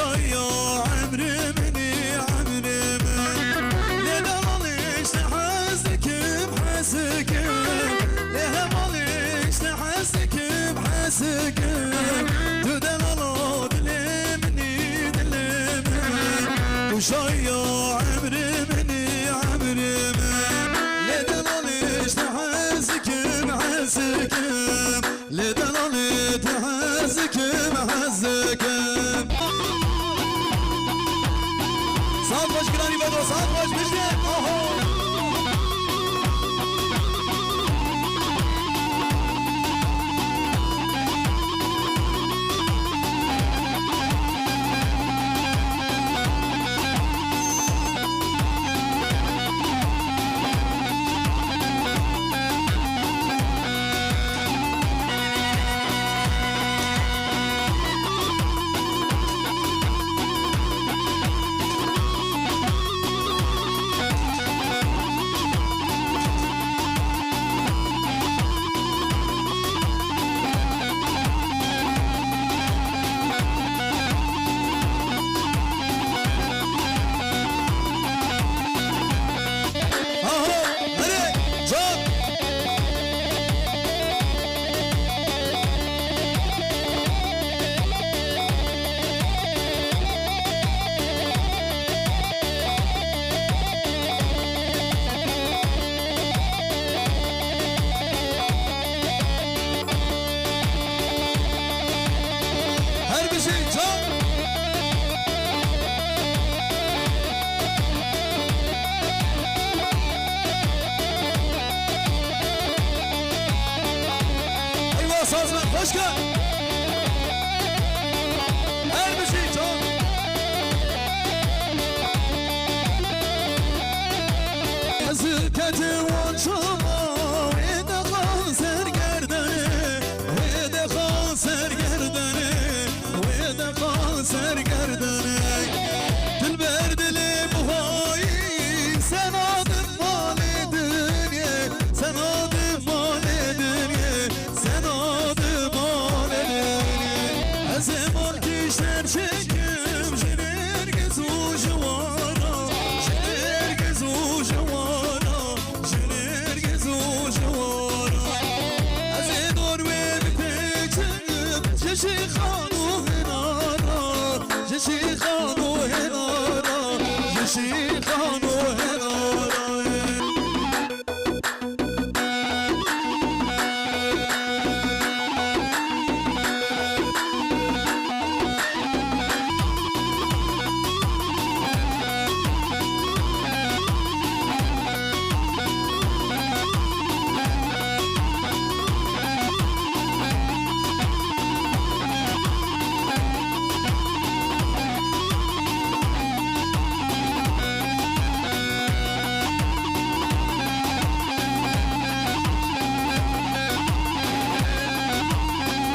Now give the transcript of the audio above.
شايا عمري مني عمري من لنا ماليش تحسك بحسك لها ماليش تحسك بحسك تدللو دلي مني دلي من وشايا عمري مني عمري من لنا ماليش تحسك بحسك لنا ماليش تحسك بحسك صاد باش كراني بدو صاد باش بجدك Başka her bir şey çok yazık etim uçama ve de kanser gerdene ve de kanser gerdene ve de kanser gerdene Dilber dili bu hain sen adın validin ye sen adın validin ye sen adın زمان کشتر چکم جنرگز و جوانا جنرگز و جوانا جنرگز و جوانا از دور و بپیچم جشی خانو هنانا جشی خانو